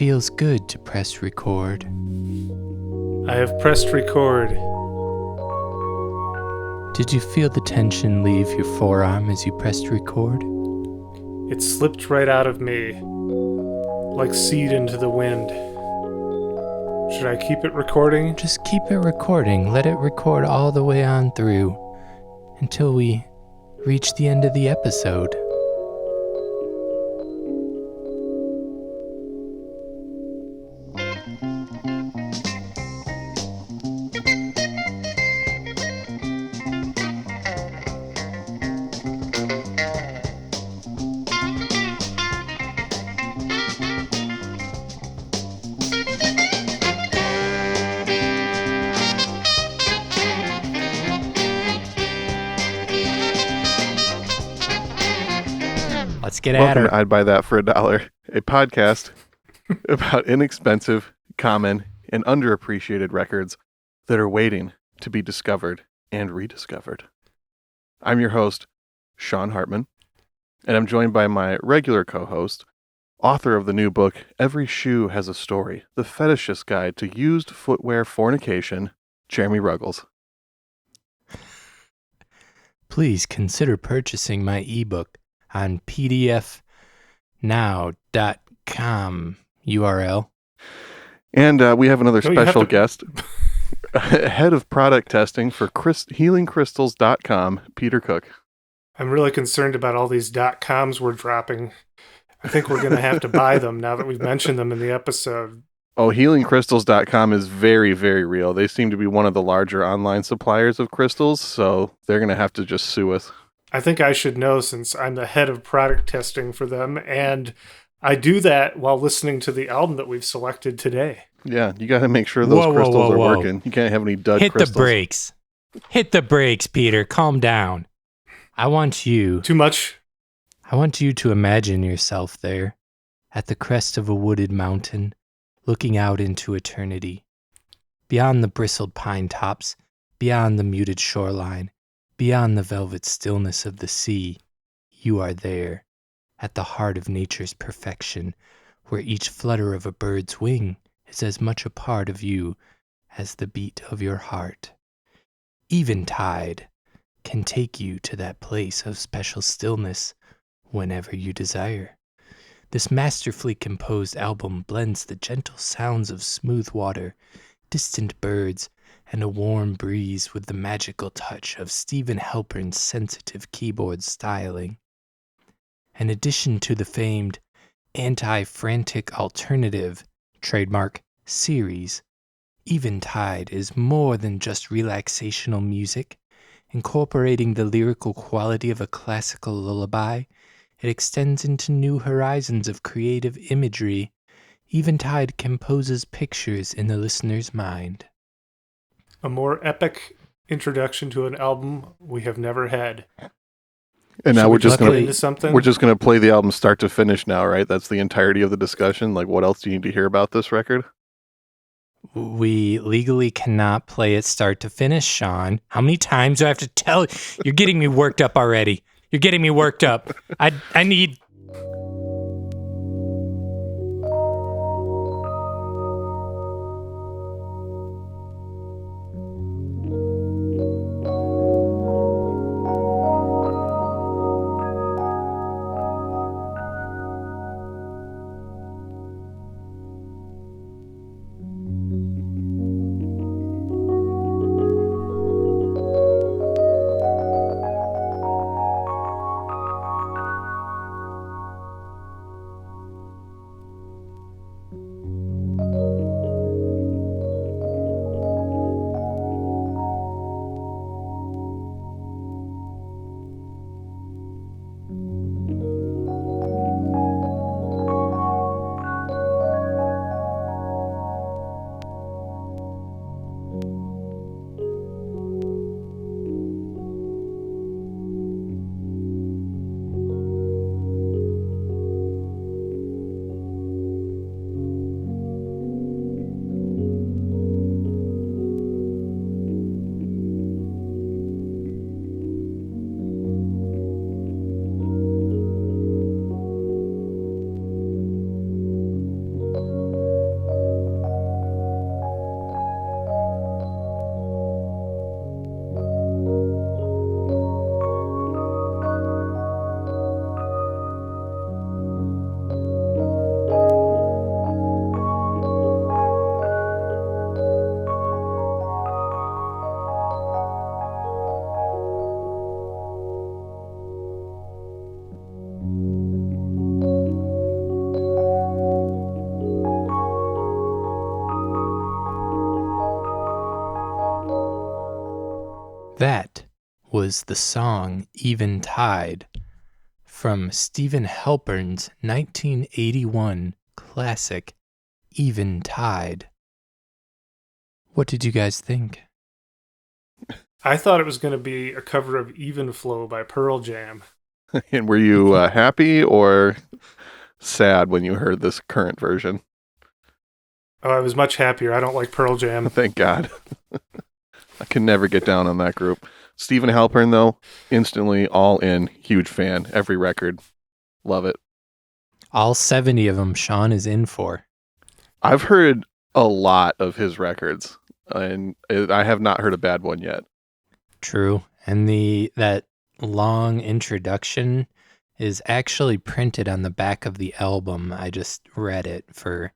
feels good to press record. I have pressed record. Did you feel the tension leave your forearm as you pressed record? It slipped right out of me, like seed into the wind. Should I keep it recording? Just keep it recording. Let it record all the way on through until we reach the end of the episode. Let's get at Welcome her. to I'd Buy That for $1, a podcast about inexpensive, common, and underappreciated records that are waiting to be discovered and rediscovered. I'm your host, Sean Hartman, and I'm joined by my regular co-host, author of the new book, Every Shoe Has a Story, The Fetishist Guide to Used Footwear Fornication, Jeremy Ruggles. Please consider purchasing my ebook on pdfnow.com URL. And we have another No, you have special to- guest, head of product testing for healingcrystals.com, Peter Cook. I'm really concerned about all these .coms we're dropping. I think we're going to have to buy them now that we've mentioned them in the episode. Oh, healingcrystals.com is very, very real. They seem to be one of the larger online suppliers of crystals, so they're going to have to just sue us. I think I should know since I'm the head of product testing for them, and I do that while listening to the album that we've selected today. Yeah, you got to make sure those crystals are working. You can't have any dud Hit crystals. the brakes. Hit the brakes, Peter. Calm down. I want you Too much? to imagine yourself there at the crest of a wooded mountain, looking out into eternity. Beyond the bristled pine tops, beyond the muted shoreline, beyond the velvet stillness of the sea, you are there, at the heart of nature's perfection, where each flutter of a bird's wing is as much a part of you as the beat of your heart. Eventide can take you to that place of special stillness whenever you desire. This masterfully composed album blends the gentle sounds of smooth water, distant birds, and a warm breeze with the magical touch of Steven Halpern's sensitive keyboard styling. In addition to the famed anti-frantic alternative, trademark, series, Eventide is more than just relaxational music. Incorporating the lyrical quality of a classical lullaby, it extends into new horizons of creative imagery. Eventide composes pictures in the listener's mind. A more epic introduction to an album we have never had. And now Should we we're just get going into something? to play the album start to finish now, right? That's the entirety of the discussion. Like, what else do you need to hear about this record? We legally cannot play it start to finish, Sean. How many times do I have to tell you? You're getting me worked up already. You're getting me worked up. I need... That was the song Eventide from Steven Halpern's 1981 classic Eventide. What did you guys think? I thought it was going to be a cover of Even Flow by Pearl Jam. And were you happy or sad when you heard this current version? Oh, I was much happier. I don't like Pearl Jam. Thank God. I can never get down on that group. Steven Halpern, though, instantly all in. Huge fan. Every record. Love it. All 70 of them Sean is in for. I've heard a lot of his records, and I have not heard a bad one yet. True. And that long introduction is actually printed on the back of the album. I just read it for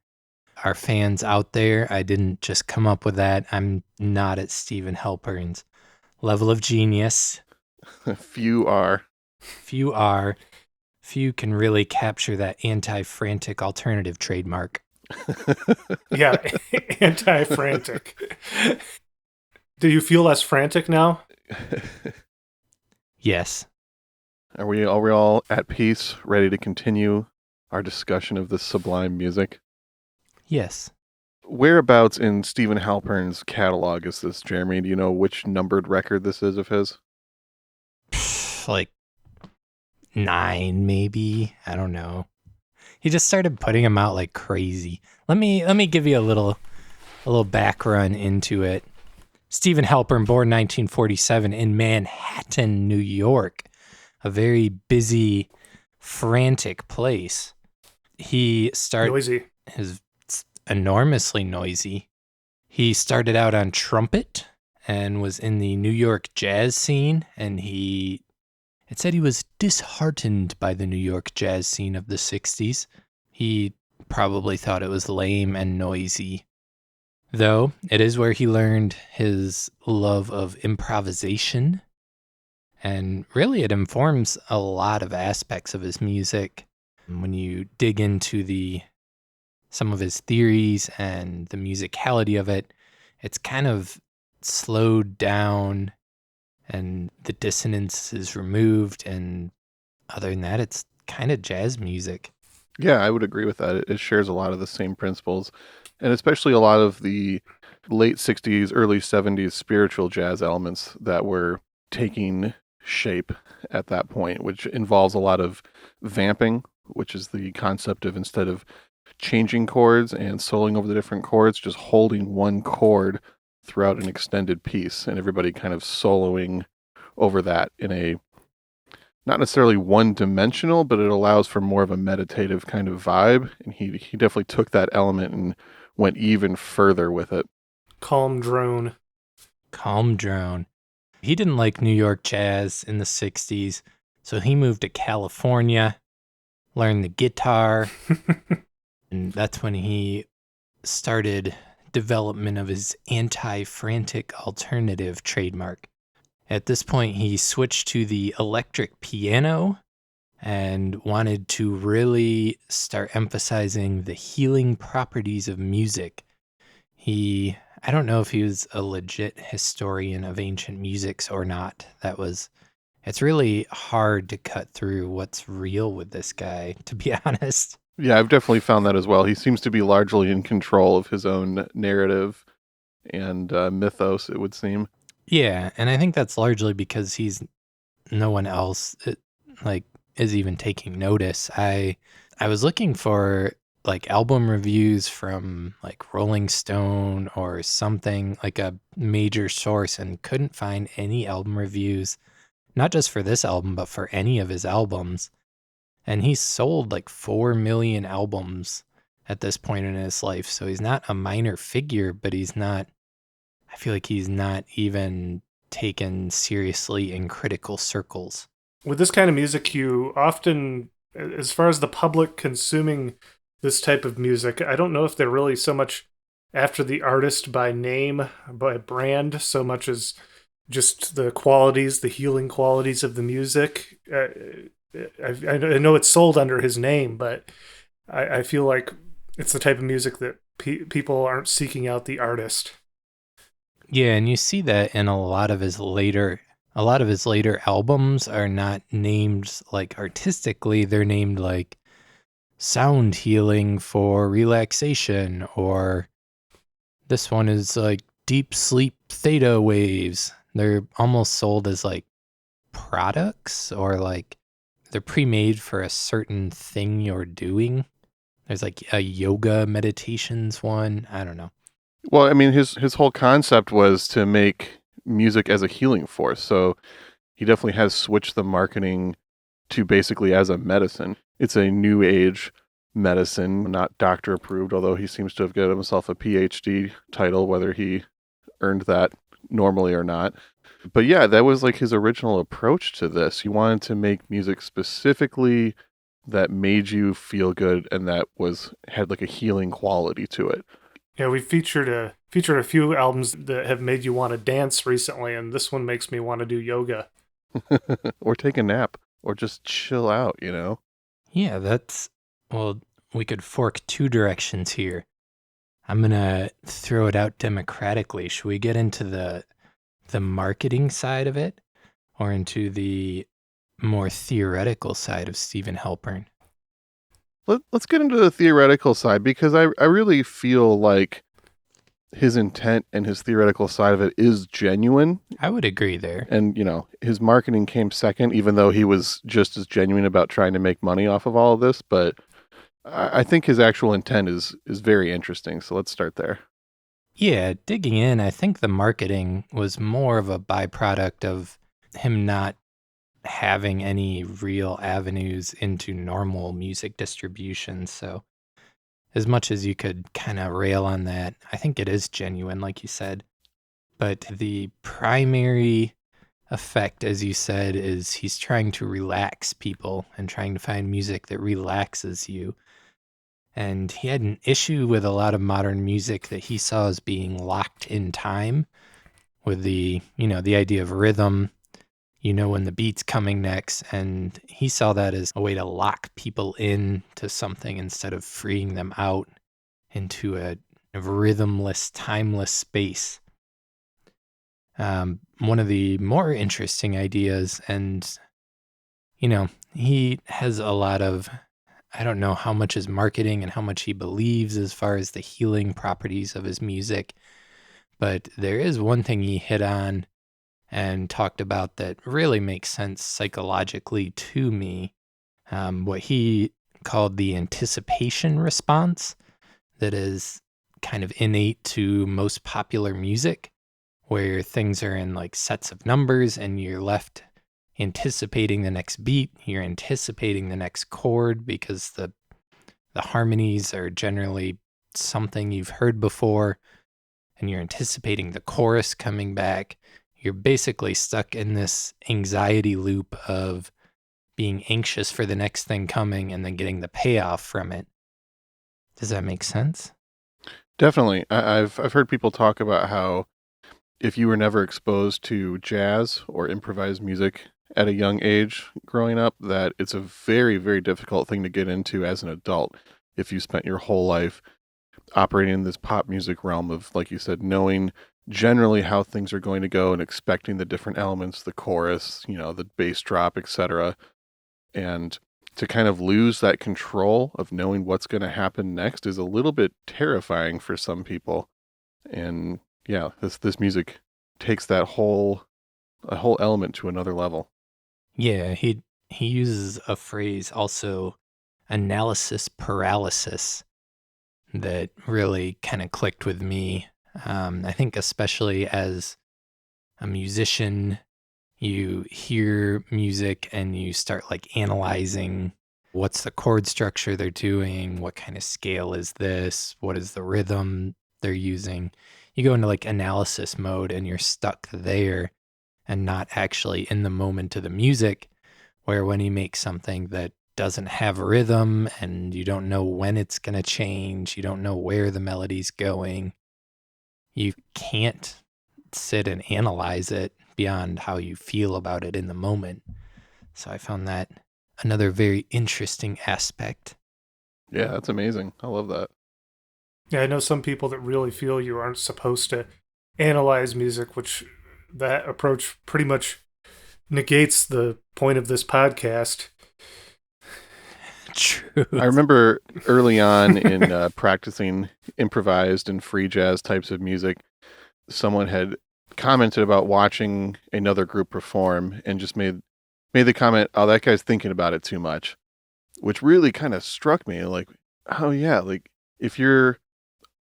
our fans out there. I didn't just come up with that. I'm not at Steven Halpern's level of genius. Few are. Few are. Few can really capture that anti-frantic alternative trademark. Yeah, anti-frantic. Do you feel less frantic now? Yes. Are we all at peace, ready to continue our discussion of this sublime music? Yes. Whereabouts in Steven Halpern's catalog is this, Jeremy? Do you know which numbered record this is of his? Like 9, maybe. I don't know. He just started putting them out like crazy. Let me give you a little back run into it. Steven Halpern, born 1947 in Manhattan, New York, a very busy, frantic place. He started Noisy. His enormously noisy. He started out on trumpet and was in the New York jazz scene, and it said he was disheartened by the New York jazz scene of the 60s. He probably thought it was lame and noisy. Though it is where he learned his love of improvisation, and really it informs a lot of aspects of his music. When you dig into some of his theories and the musicality of it, it's kind of slowed down and the dissonance is removed, and other than that, it's kind of jazz music. Yeah, I would agree with that. It shares a lot of the same principles, and especially a lot of the late 60s, early 70s spiritual jazz elements that were taking shape at that point, which involves a lot of vamping, which is the concept of, instead of changing chords and soloing over the different chords, just holding one chord throughout an extended piece, and everybody kind of soloing over that in a not necessarily one-dimensional, but it allows for more of a meditative kind of vibe. And he definitely took that element and went even further with it. Calm drone. He didn't like New York jazz in the 60s, so he moved to California, learned the guitar, and that's when he started development of his anti-frantic alternative trademark. At this point, he switched to the electric piano and wanted to really start emphasizing the healing properties of music. I don't know if he was a legit historian of ancient musics or not. It's really hard to cut through what's real with this guy, to be honest. Yeah, I've definitely found that as well. He seems to be largely in control of his own narrative and mythos, it would seem. Yeah, and I think that's largely because no one else is even taking notice. I was looking for like album reviews from like Rolling Stone or something, like a major source, and couldn't find any album reviews, not just for this album, but for any of his albums. And he's sold like 4 million albums at this point in his life. So he's not a minor figure, but I feel like he's not even taken seriously in critical circles. With this kind of music, you often, as far as the public consuming this type of music, I don't know if they're really so much after the artist by name, by brand, so much as just the qualities, the healing qualities of the music. I know it's sold under his name, but I feel like it's the type of music that people aren't seeking out the artist. Yeah, and you see that in a lot of his later albums are not named like artistically, they're named like sound healing for relaxation, or this one is like deep sleep theta waves. They're almost sold as like products, or like they're pre-made for a certain thing you're doing. There's like a yoga meditations one. I don't know. Well, I mean, his whole concept was to make music as a healing force. So he definitely has switched the marketing to basically as a medicine. It's a new age medicine, not doctor approved, although he seems to have given himself a PhD title, whether he earned that normally or not. But yeah, that was like his original approach to this. He wanted to make music specifically that made you feel good and that had like a healing quality to it. Yeah, we featured a few albums that have made you want to dance recently, and this one makes me want to do yoga. Or take a nap or just chill out, you know? Yeah, well, we could fork two directions here. I'm gonna throw it out democratically. Should we get into the marketing side of it, or into the more theoretical side of Steven Halpern? Let's get into the theoretical side because I really feel like his intent and his theoretical side of it is genuine. I would agree there. And, his marketing came second, even though he was just as genuine about trying to make money off of all of this. But I think his actual intent is very interesting. So let's start there. Yeah, digging in, I think the marketing was more of a byproduct of him not having any real avenues into normal music distribution. So, as much as you could kind of rail on that, I think it is genuine, like you said. But the primary effect, as you said, is he's trying to relax people and trying to find music that relaxes you. And he had an issue with a lot of modern music that he saw as being locked in time, with the idea of rhythm, when the beat's coming next. And he saw that as a way to lock people in to something instead of freeing them out into a rhythmless, timeless space. One of the more interesting ideas, and he has a lot of, I don't know how much is marketing and how much he believes as far as the healing properties of his music, but there is one thing he hit on and talked about that really makes sense psychologically to me. What he called the anticipation response, that is kind of innate to most popular music, where things are in like sets of numbers and you're left anticipating the next beat, you're anticipating the next chord, because the harmonies are generally something you've heard before, and you're anticipating the chorus coming back. You're basically stuck in this anxiety loop of being anxious for the next thing coming and then getting the payoff from it. Does that make sense? Definitely. I've heard people talk about how if you were never exposed to jazz or improvised music at a young age growing up, that it's a very, very difficult thing to get into as an adult if you spent your whole life operating in this pop music realm of, like you said, knowing generally how things are going to go and expecting the different elements, the chorus, the bass drop, etc. And to kind of lose that control of knowing what's going to happen next is a little bit terrifying for some people. And yeah, this music takes a whole element to another level. Yeah, he uses a phrase also, analysis paralysis, that really kind of clicked with me. I think especially as a musician, you hear music and you start like analyzing what's the chord structure they're doing, what kind of scale is this, what is the rhythm they're using. You go into like analysis mode and you're stuck there and not actually in the moment of the music, where when you make something that doesn't have rhythm and you don't know when it's going to change, you don't know where the melody's going, you can't sit and analyze it beyond how you feel about it in the moment. So I found that another very interesting aspect. Yeah, that's amazing. I love that. Yeah, I know some people that really feel you aren't supposed to analyze music, which that approach pretty much negates the point of this podcast. True. I remember early on in practicing improvised and free jazz types of music, someone had commented about watching another group perform and just made the comment, "Oh, that guy's thinking about it too much," which really kind of struck me. Like, oh yeah, like if you're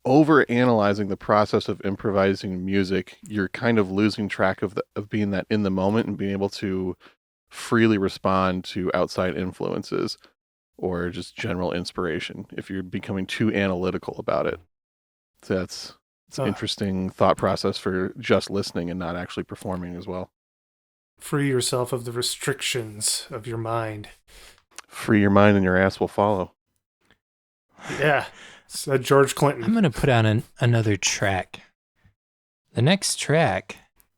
over analyzing the process of improvising music, you're kind of losing track of being that in the moment and being able to freely respond to outside influences or just general inspiration if you're becoming too analytical about it. So it's an interesting thought process for just listening and not actually performing as well. Free yourself of the restrictions of your mind. Free your mind and your ass will follow. Yeah, said George Clinton. I'm going to put on another track. The next track,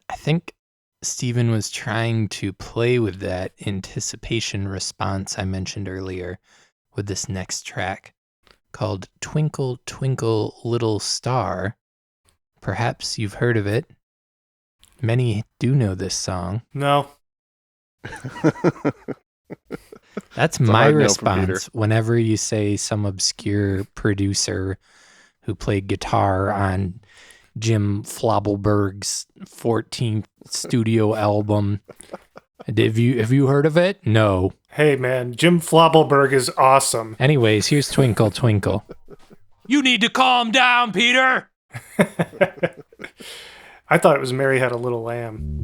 I think Steven was trying to play with that anticipation response I mentioned earlier with this next track called Twinkle, Twinkle, Little Star. Perhaps you've heard of it. Many do know this song. No. That's my response whenever you say some obscure producer who played guitar on Jim Flobelberg's 14th studio album. Have you heard of it? No. Hey man, Jim Flobelberg is awesome. Anyways, here's Twinkle Twinkle. You need to calm down, Peter. I thought it was Mary Had a Little Lamb.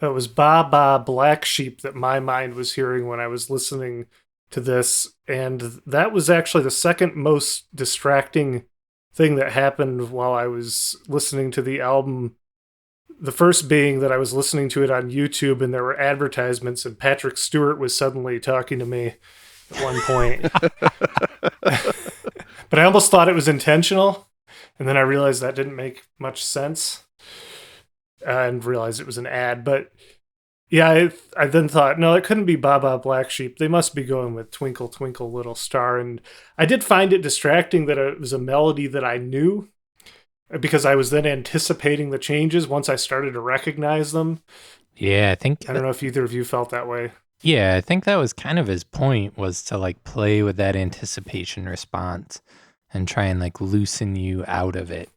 It was Ba Ba Black Sheep that my mind was hearing when I was listening to this. And that was actually the second most distracting thing that happened while I was listening to the album. The first being that I was listening to it on YouTube and there were advertisements and Patrick Stewart was suddenly talking to me at one point. But I almost thought it was intentional. And then I realized that didn't make much sense. And realized it was an ad. But yeah, I then thought, no, it couldn't be Ba Ba Black Sheep. They must be going with Twinkle, Twinkle, Little Star. And I did find it distracting that it was a melody that I knew because I was then anticipating the changes once I started to recognize them. Yeah, I don't know if either of you felt that way. Yeah, I think that was kind of his point, was to like play with that anticipation response and try and like loosen you out of it.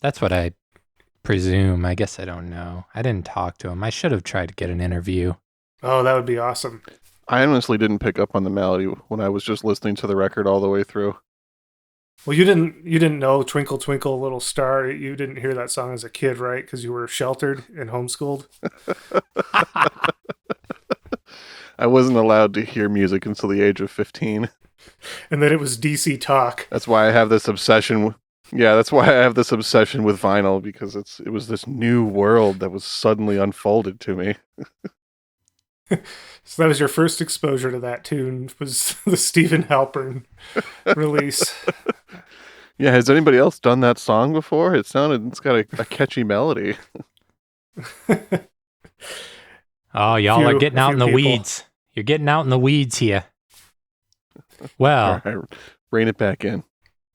That's what I presume. I guess I don't know. I didn't talk to him. I should have tried to get an interview. Oh, that would be awesome. I honestly didn't pick up on the melody when I was just listening to the record all the way through. Well, you didn't know Twinkle Twinkle Little Star. You didn't hear that song as a kid, right? Because you were sheltered and homeschooled. I wasn't allowed to hear music until the age of 15. And then it was DC Talk. That's why I have this obsession. That's why I have this obsession with vinyl, because it was this new world that was suddenly unfolded to me. So that was your first exposure to that tune, was the Steven Halpern release. Yeah, has anybody else done that song before? It's got a catchy melody. Oh, y'all are getting out in the weeds. You're getting out in the weeds here. Well, all right, rein it back in.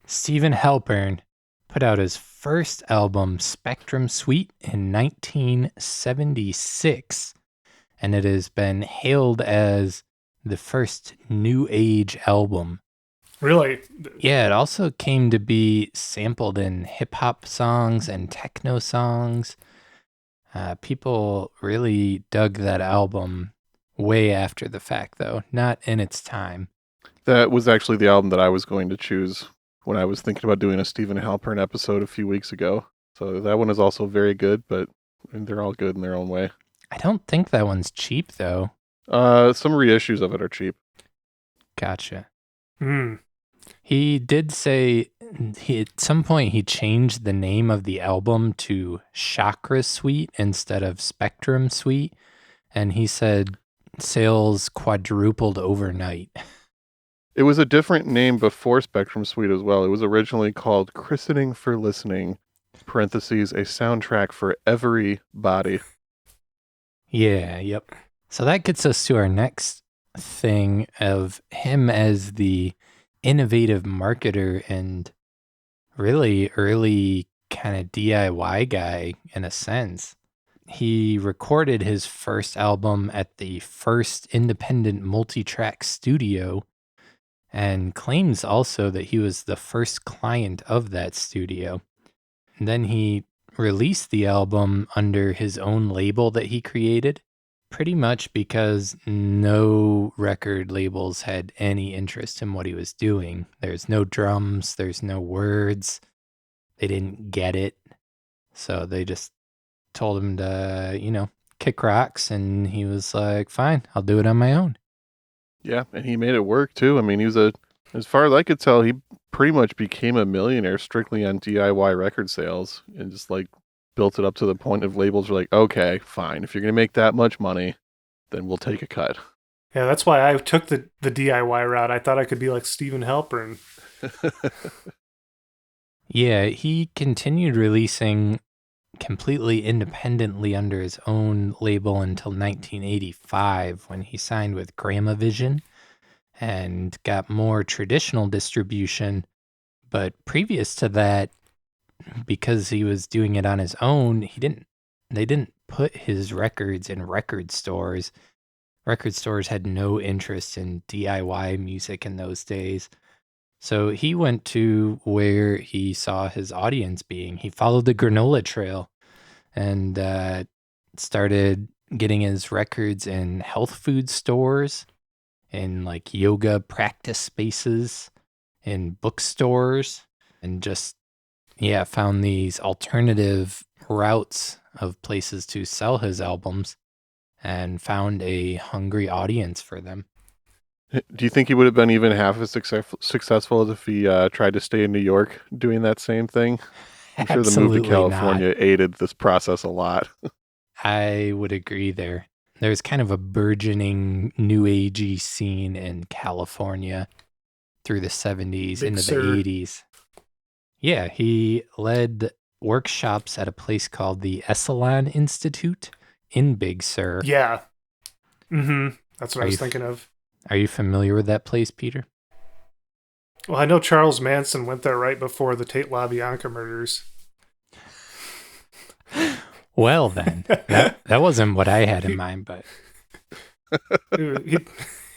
Steven Halpern put out his first album, Spectrum Suite, in 1976, and it has been hailed as the first New Age album. Really? Yeah, it also came to be sampled in hip-hop songs and techno songs. People really dug that album way after the fact, though, not in its time. That was actually the album that I was going to choose when I was thinking about doing a Steven Halpern episode a few weeks ago. So that one is also very good, but they're all good in their own way. I don't think that one's cheap, though. Some reissues of it are cheap. Gotcha. Mm. He did say at some point he changed the name of the album to Chakra Suite instead of Spectrum Suite, and he said sales quadrupled overnight. It was a different name before Spectrum Suite as well. It was originally called Christening for Listening, parentheses, a soundtrack for every body. Yeah, yep. So that gets us to our next thing of him as the innovative marketer and really early kind of DIY guy in a sense. He recorded his first album at the first independent multi-track studio and claims also that he was the first client of that studio. And then he released the album under his own label that he created, pretty much because no record labels had any interest in what he was doing. There's no drums, there's no words. They didn't get it. So they just told him to, kick rocks. And he was like, fine, I'll do it on my own. Yeah, and he made it work too. I mean, as far as I could tell, he pretty much became a millionaire strictly on DIY record sales and just like built it up to the point of labels were like, okay, fine. If you're going to make that much money, then we'll take a cut. Yeah, that's why I took the DIY route. I thought I could be like Steven Halpern. Yeah, he continued releasing completely independently under his own label until 1985 when he signed with Gramavision and got more traditional distribution. But previous to that, because he was doing it on his own, they didn't put his records in record stores. Record stores had no interest in DIY music in those days. So he went to where he saw his audience being. He followed the granola trail and started getting his records in health food stores, in like yoga practice spaces, in bookstores, and just, found these alternative routes of places to sell his albums and found a hungry audience for them. Do you think he would have been even half as successful as if he tried to stay in New York doing that same thing? I'm sure the move to California aided this process a lot. I would agree there. There's kind of a burgeoning new agey scene in California through the 70s into the 80s. Yeah, he led workshops at a place called the Esalen Institute in Big Sur. Yeah. Mm-hmm. That's what I was thinking of. Are you familiar with that place, Peter? Well, I know Charles Manson went there right before the Tate LaBianca murders. Well, then, that wasn't what I had in mind, but...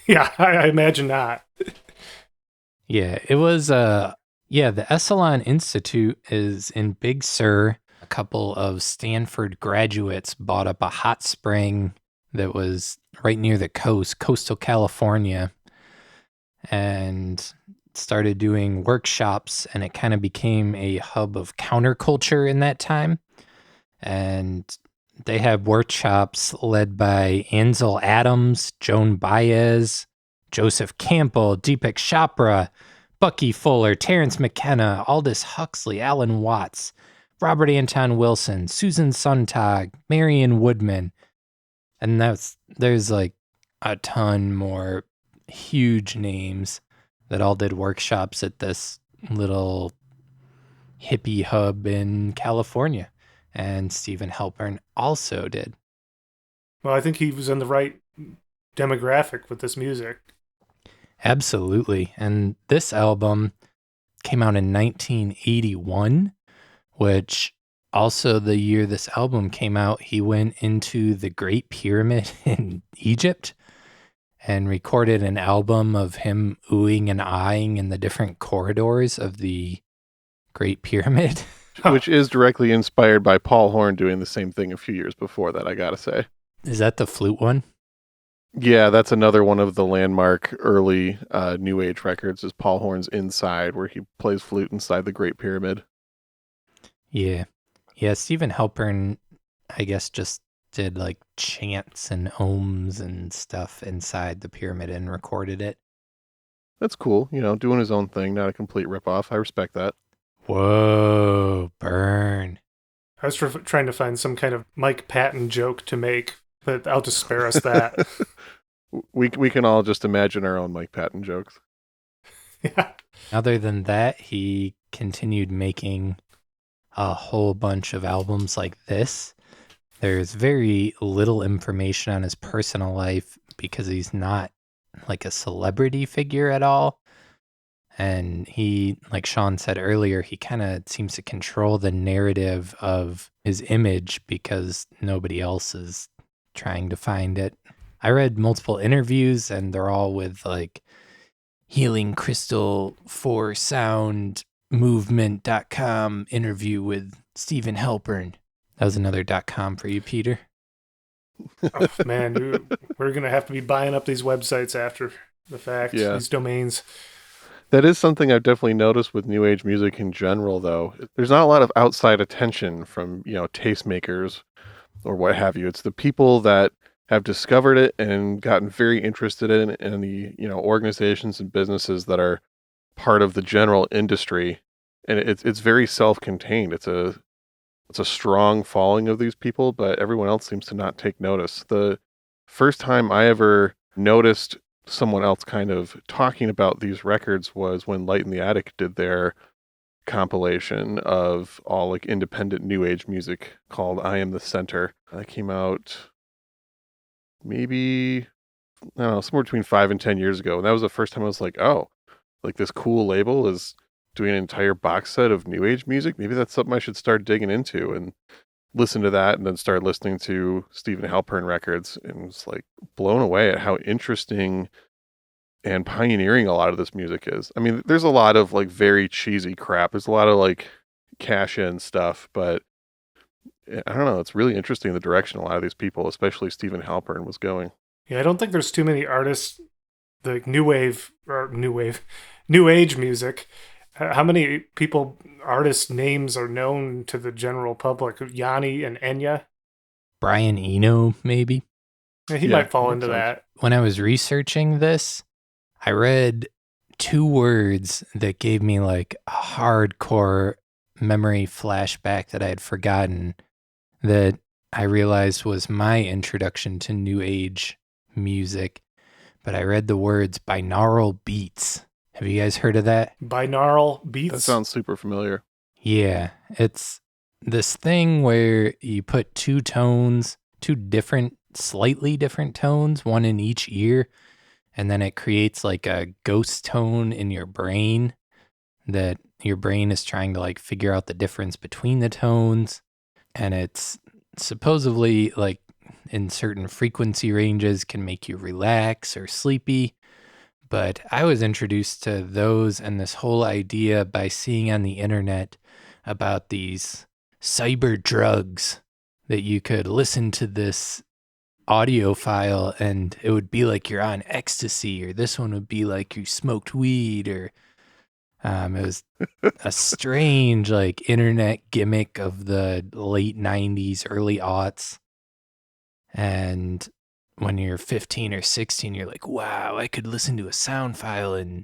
Yeah, I imagine not. Yeah, it was, the Esalen Institute is in Big Sur. A couple of Stanford graduates bought up a hot spring that was right near the coast, coastal California, and started doing workshops, and it kind of became a hub of counterculture in that time. And they had workshops led by Ansel Adams, Joan Baez, Joseph Campbell, Deepak Chopra, Bucky Fuller, Terrence McKenna, Aldous Huxley, Alan Watts, Robert Anton Wilson, Susan Sontag, Marion Woodman. And there's like a ton more huge names that all did workshops at this little hippie hub in California. And Steven Halpern also did. Well, I think he was in the right demographic with this music. Absolutely. And this album came out in 1981, which also the year this album came out, he went into the Great Pyramid in Egypt and recorded an album of him oohing and eyeing in the different corridors of the Great Pyramid. Which is directly inspired by Paul Horn doing the same thing a few years before that, I gotta say. Is that the flute one? Yeah, that's another one of the landmark early New Age records is Paul Horn's Inside, where he plays flute inside the Great Pyramid. Yeah. Yeah, Steven Halpern, I guess, just did like chants and ohms and stuff inside the pyramid and recorded it. That's cool, doing his own thing, not a complete ripoff. I respect that. Whoa, burn. I was trying to find some kind of Mike Patton joke to make, but I'll just spare us that. We can all just imagine our own Mike Patton jokes. Yeah. Other than that, he continued making a whole bunch of albums like this. There's very little information on his personal life because he's not like a celebrity figure at all. And he, like Sean said earlier, he kind of seems to control the narrative of his image because nobody else is trying to find it. I read multiple interviews and they're all with like Healing Crystal for Sound Movement.com interview with Steven Halpern. That was another .com for you, Peter. Oh, man, we're going to have to be buying up these websites after the fact, these domains. That is something I've definitely noticed with New Age music in general, though. There's not a lot of outside attention from, tastemakers or what have you. It's the people that have discovered it and gotten very interested in it, and the, organizations and businesses that are part of the general industry. And it's very self-contained. It's a strong following of these people, but everyone else seems to not take notice. The first time I ever noticed someone else kind of talking about these records was when Light in the Attic did their compilation of all like independent New Age music called I Am the Center. That came out maybe, I don't know, somewhere between 5 and 10 years ago. And that was the first time I was like, oh, like this cool label is doing an entire box set of New Age music. Maybe that's something I should start digging into, and listen to that, and then start listening to Steven Halpern records, and was like blown away at how interesting and pioneering a lot of this music is. I mean, there's a lot of like very cheesy crap. There's a lot of like cash in stuff, but I don't know. It's really interesting the direction a lot of these people, especially Steven Halpern, was going. Yeah, I don't think there's too many artists, like New Age music. How many artist names are known to the general public? Yanni and Enya? Brian Eno, maybe? Yeah, he might fall into that. When I was researching this, I read 2 words that gave me like a hardcore memory flashback that I had forgotten, that I realized was my introduction to New Age music. But I read the words binaural beats. Have you guys heard of that? Binaural beats? That sounds super familiar. Yeah, it's this thing where you put 2 tones, 2 different, slightly different tones, one in each ear, and then it creates like a ghost tone in your brain that your brain is trying to like figure out the difference between the tones. And it's supposedly like in certain frequency ranges can make you relax or sleepy. But I was introduced to those and this whole idea by seeing on the internet about these cyber drugs that you could listen to this audio file and it would be like you're on ecstasy, or this one would be like you smoked weed, or it was a strange like internet gimmick of the late 90s, early aughts. And when you're 15 or 16, you're like, wow, I could listen to a sound file and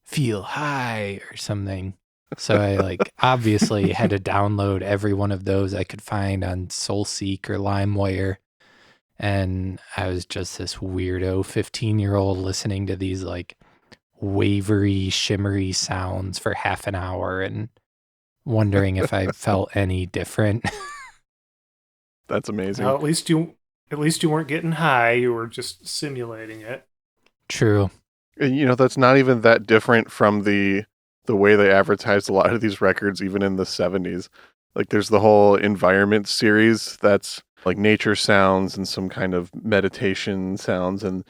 feel high or something. So I like obviously had to download every one of those I could find on SoulSeek or LimeWire and I was just this weirdo 15-year-old listening to these like wavery, shimmery sounds for half an hour and wondering if I felt any different. That's amazing. Well, at least you weren't getting high. You were just simulating it. True. And, that's not even that different from the way they advertised a lot of these records, even in the 70s. Like, there's the whole environment series that's like nature sounds and some kind of meditation sounds, and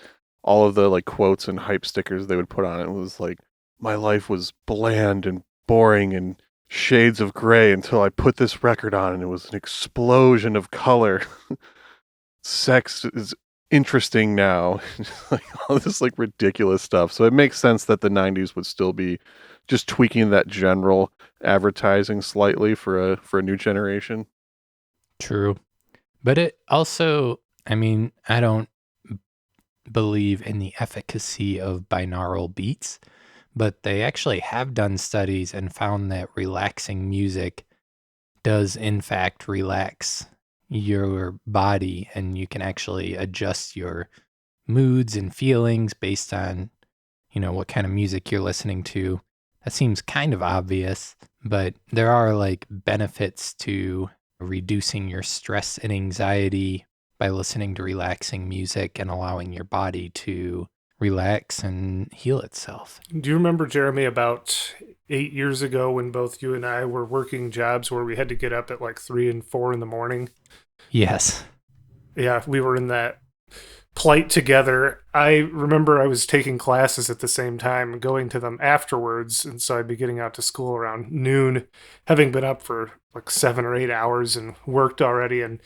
all of the like quotes and hype stickers they would put on it was like, my life was bland and boring and shades of gray until I put this record on and it was an explosion of color. Sex is interesting now. Like all this like ridiculous stuff. So it makes sense that the 90s would still be just tweaking that general advertising slightly for a new generation. True. But it also, I mean, I don't believe in the efficacy of binaural beats, but they actually have done studies and found that relaxing music does in fact relax your body, and you can actually adjust your moods and feelings based on, what kind of music you're listening to. That seems kind of obvious, but there are like benefits to reducing your stress and anxiety by listening to relaxing music and allowing your body to relax and heal itself. Do you remember, Jeremy, about 8 years ago when both you and I were working jobs where we had to get up at like 3 and 4 in the morning? Yes. Yeah, we were in that plight together. I remember I was taking classes at the same time, going to them afterwards, and so I'd be getting out to school around noon, having been up for like 7 or 8 hours and worked already. And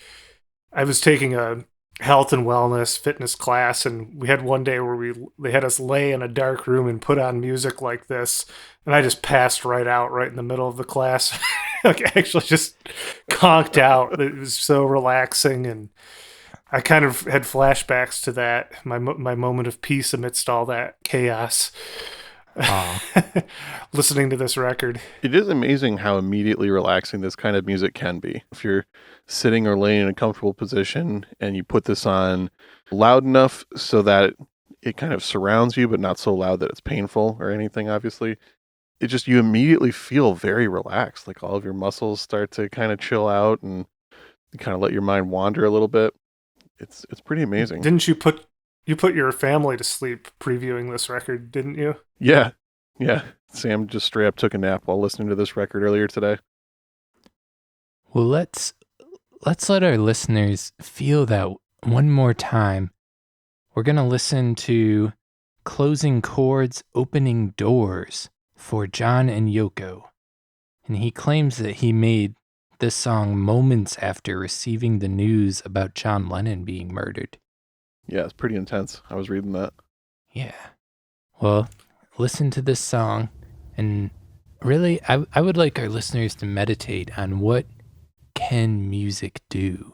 I was taking a health and wellness fitness class, and we had one day where they had us lay in a dark room and put on music like this, and I just passed right out right in the middle of the class. Like actually just conked out. It was so relaxing, and I kind of had flashbacks to that, my moment of peace amidst all that chaos. Listening to this record. It is amazing how immediately relaxing this kind of music can be. If you're sitting or laying in a comfortable position and you put this on loud enough so that it kind of surrounds you, but not so loud that it's painful or anything, obviously, you immediately feel very relaxed. Like all of your muscles start to kind of chill out and you kind of let your mind wander a little bit. It's pretty amazing. Didn't you put your family to sleep previewing this record, didn't you? Yeah. Sam just straight up took a nap while listening to this record earlier today. Well, let's let our listeners feel that one more time. We're going to listen to Closing Chords, Opening Doors for John and Yoko. And he claims that he made this song moments after receiving the news about John Lennon being murdered. Yeah, it's pretty intense. I was reading that. Yeah. Well, listen to this song, and really, I would like our listeners to meditate on what can music do.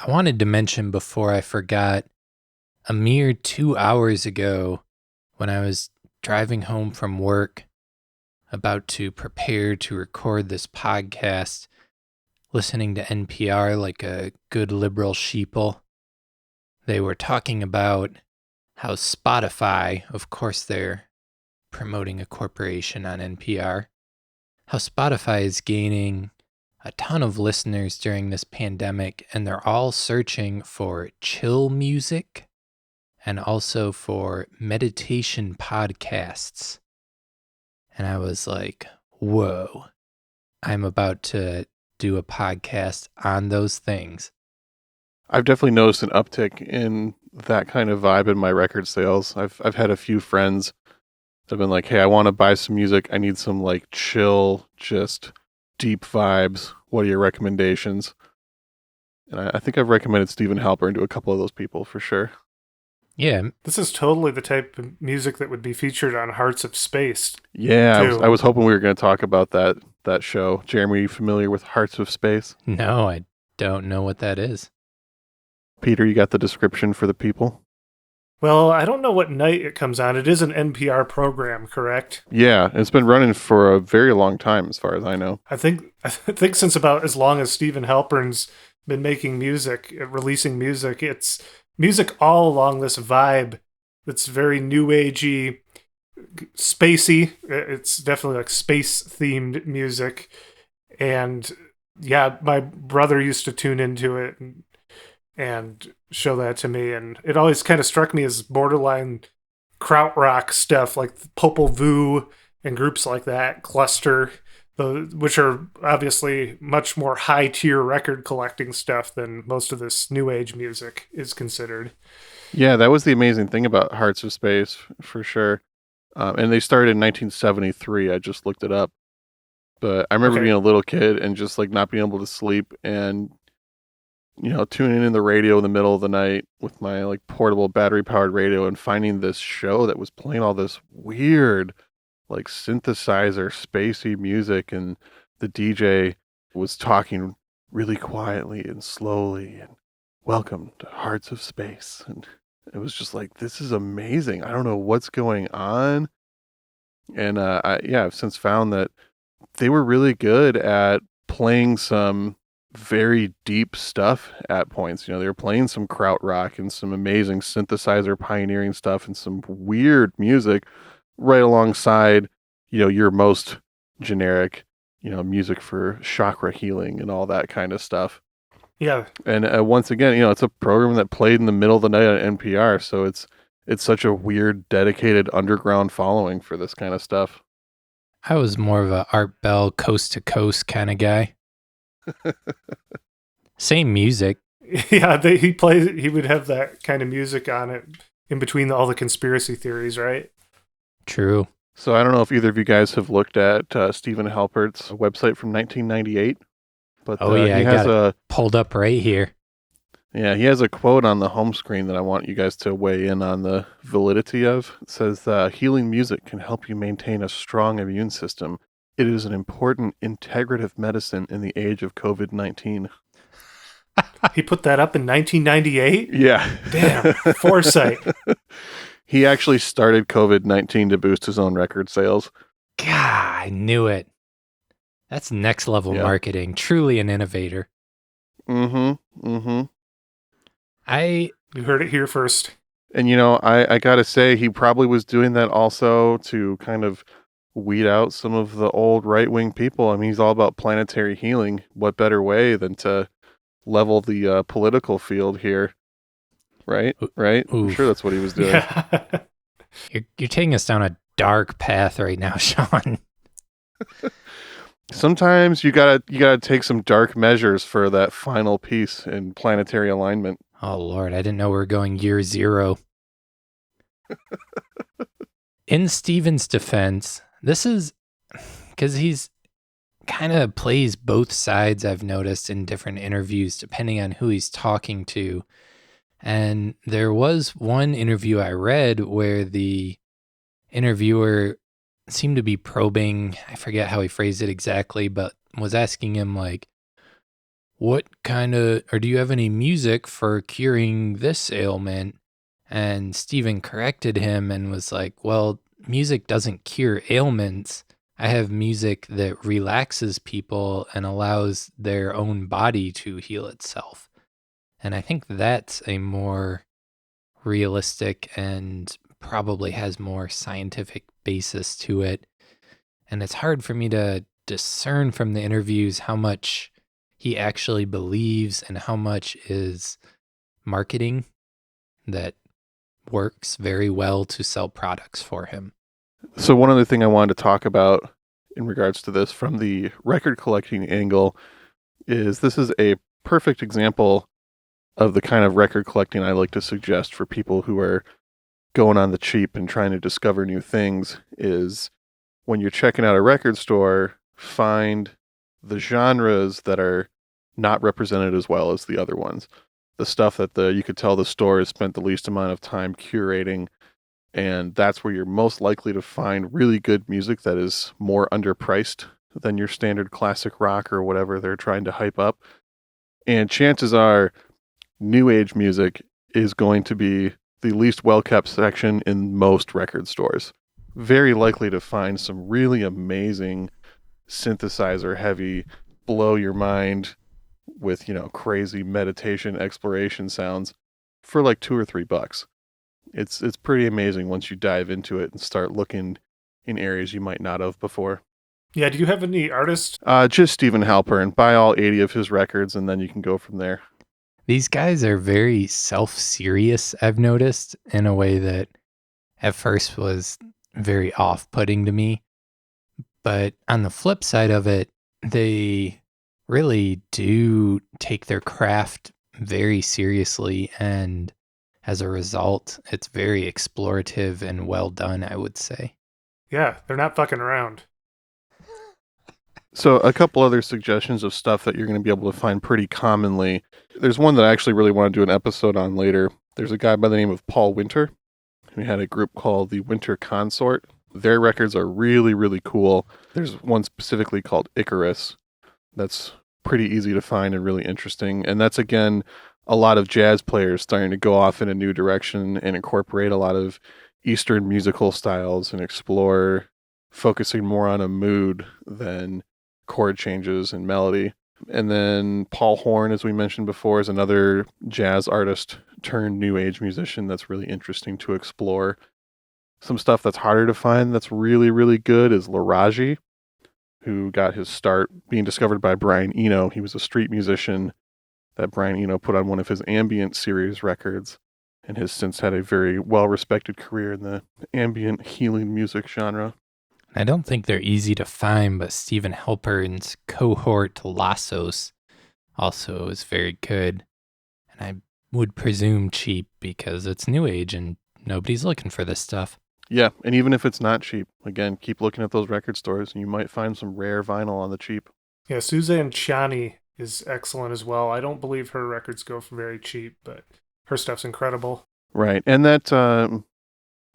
I wanted to mention before I forgot, a mere 2 hours ago, when I was driving home from work, about to prepare to record this podcast, listening to NPR like a good liberal sheeple, they were talking about how Spotify, of course they're promoting a corporation on NPR, how Spotify is gaining a ton of listeners during this pandemic, and they're all searching for chill music and also for meditation podcasts. And I was like, whoa, I'm about to do a podcast on those things. I've definitely noticed an uptick in that kind of vibe in my record sales. I've had a few friends that have been like, hey, I want to buy some music. I need some like chill, just deep vibes. What are your recommendations? And I think I've recommended Steven Halpern to a couple of those people for sure. Yeah. This is totally the type of music that would be featured on Hearts of Space. Yeah, too. I was hoping we were going to talk about that show. Jeremy, are you familiar with Hearts of Space? No, I don't know what that is. Peter, you got the description for the people? Well, I don't know what night it comes on. It is an NPR program, correct? Yeah, it's been running for a very long time as far as I know. I think since about as long as Steven Halpern's been making music, releasing music, it's music all along this vibe that's very new agey, spacey. It's definitely like space themed music. And yeah, my brother used to tune into it and show that to me, and it always kind of struck me as borderline krautrock stuff, like Popol Vuh and groups like that, Cluster, which are obviously much more high tier record collecting stuff than most of this new age music is considered. Yeah, that was the amazing thing about Hearts of Space, for sure. And they started in 1973. I just looked it up. But I remember being a little kid and just like not being able to sleep and, you know, tuning in the radio in the middle of the night with my like portable battery powered radio and finding this show that was playing all this weird like synthesizer spacey music, and the DJ was talking really quietly and slowly and welcome to Hearts of Space. And it was just like, this is amazing. I don't know what's going on. And I've since found that they were really good at playing some very deep stuff at points. You know, they were playing some krautrock and some amazing synthesizer pioneering stuff and some weird music right alongside, you know, your most generic, you know, music for chakra healing and all that kind of stuff. Yeah. And once again, you know, it's a program that played in the middle of the night on NPR, so it's such a weird, dedicated underground following for this kind of stuff. I was more of a Art Bell coast to coast kind of guy. Same music. Yeah, he would have that kind of music on it in between all the conspiracy theories, right? True. So I don't know if either of you guys have looked at Steven Halpert's website from 1998, but yeah, he has a pulled up right here. Yeah, he has a quote on the home screen that I want you guys to weigh in on the validity of. It says, healing music can help you maintain a strong immune system. It is an important integrative medicine in the age of COVID-19. He put that up in 1998? Yeah. Damn, foresight. He actually started COVID-19 to boost his own record sales. God, I knew it. That's next level marketing. Truly an innovator. Mm-hmm. Mm-hmm. You heard it here first. And, you know, I got to say, he probably was doing that also to kind of weed out some of the old right-wing people. I mean, he's all about planetary healing. What better way than to level the political field here? Right? Right? Oof. I'm sure that's what he was doing. Yeah. You're taking us down a dark path right now, Sean. Sometimes you gotta take some dark measures for that final piece in planetary alignment. Oh, Lord, I didn't know we were going year zero. In Steven's defense, this is because he's kind of plays both sides, I've noticed in different interviews, depending on who he's talking to. And there was one interview I read where the interviewer seemed to be probing, I forget how he phrased it exactly, but was asking him like, what do you have any music for curing this ailment? And Steven corrected him and was like, well, music doesn't cure ailments. I have music that relaxes people and allows their own body to heal itself. And I think that's a more realistic and probably has more scientific basis to it. And it's hard for me to discern from the interviews how much he actually believes and how much is marketing that works very well to sell products for him. So one other thing I wanted to talk about in regards to this from the record collecting angle is this is a perfect example of the kind of record collecting I like to suggest for people who are going on the cheap and trying to discover new things. Is when you're checking out a record store, find the genres that are not represented as well as the other ones. The stuff that you could tell the store has spent the least amount of time curating, and that's where you're most likely to find really good music that is more underpriced than your standard classic rock or whatever they're trying to hype up. And chances are new age music is going to be the least well-kept section in most record stores. Very likely to find some really amazing synthesizer heavy, blow your mind with, crazy meditation exploration sounds for like $2 or $3. It's pretty amazing once you dive into it and start looking in areas you might not have before. Yeah, do you have any artists? Just Steven Halpern. Buy all 80 of his records and then you can go from there. These guys are very self-serious, I've noticed, in a way that at first was very off-putting to me. But on the flip side of it, they really do take their craft very seriously, and as a result, it's very explorative and well done, I would say. Yeah, they're not fucking around. So a couple other suggestions of stuff that you're going to be able to find pretty commonly. There's one that I actually really want to do an episode on later. There's a guy by the name of Paul Winter, who had a group called the Winter Consort. Their records are really, really cool. There's one specifically called Icarus that's pretty easy to find and really interesting. And that's, again, a lot of jazz players starting to go off in a new direction and incorporate a lot of Eastern musical styles and explore focusing more on a mood than chord changes and melody. And then Paul Horn, as we mentioned before, is another jazz artist turned new age musician that's really interesting to explore. Some stuff that's harder to find that's really, really good is Laraji, who got his start being discovered by Brian Eno. He was a street musician that Brian Eno put on one of his ambient series records, and has since had a very well-respected career in the ambient healing music genre. I don't think they're easy to find, but Steven Halpern's cohort Lassos also is very good. And I would presume cheap because it's new age and nobody's looking for this stuff. Yeah, and even if it's not cheap, again, keep looking at those record stores and you might find some rare vinyl on the cheap. Yeah, Suzanne Chani is excellent as well. I don't believe her records go for very cheap, but her stuff's incredible. Right, and that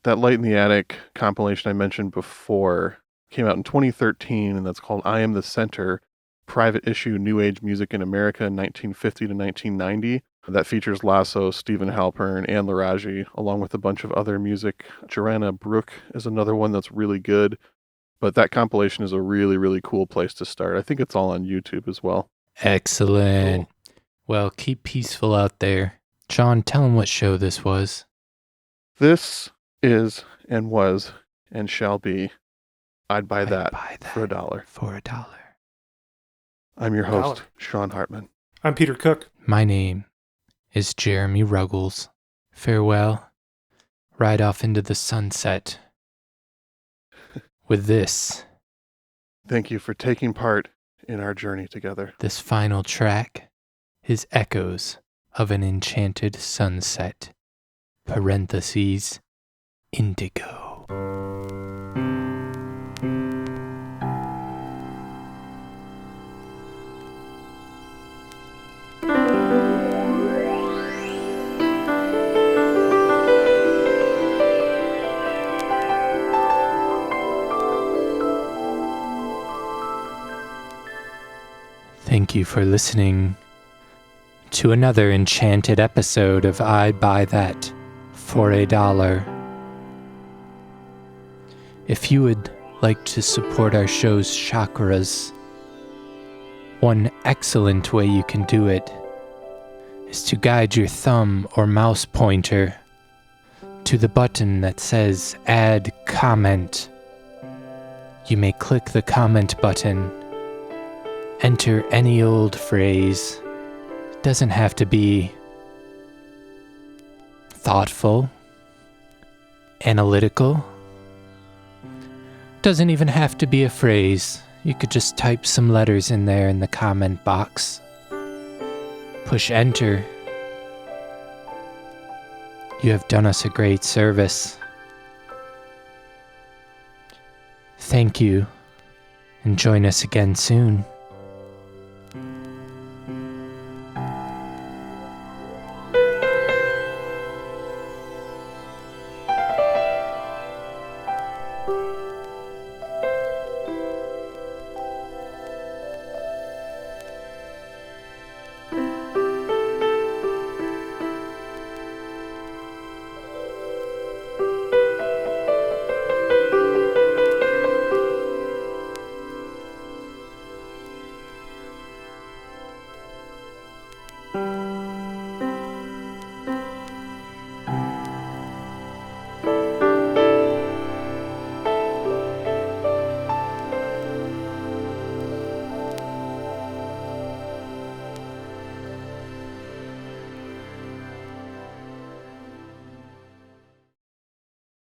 Light in the Attic compilation I mentioned before came out in 2013, and that's called I Am the Center, Private Issue New Age Music in America 1950 to 1990. That features Lasso, Steven Halpern, and Laraji, along with a bunch of other music. Joanna Brooke is another one that's really good, but that compilation is a really, really cool place to start. I think it's all on YouTube as well. Excellent. Cool. Well, keep peaceful out there. John, tell them what show this was. This is and was and shall be. I'd buy that for $1. For $1. I'm your host, Sean Hartman. I'm Peter Cook. My name is Jeremy Ruggles. Farewell. Ride off into the sunset with this. Thank you for taking part in our journey together. This final track is Echoes of an Enchanted Sunset. Parentheses, indigo. Thank you for listening to another enchanted episode of I'd Buy That for $1. If you would like to support our show's chakras, one excellent way you can do it is to guide your thumb or mouse pointer to the button that says Add Comment. You may click the comment button, enter any old phrase. It doesn't have to be thoughtful, analytical. Doesn't even have to be a phrase. You could just type some letters in there in the comment box. Push enter. You have done us a great service. Thank you, and join us again soon.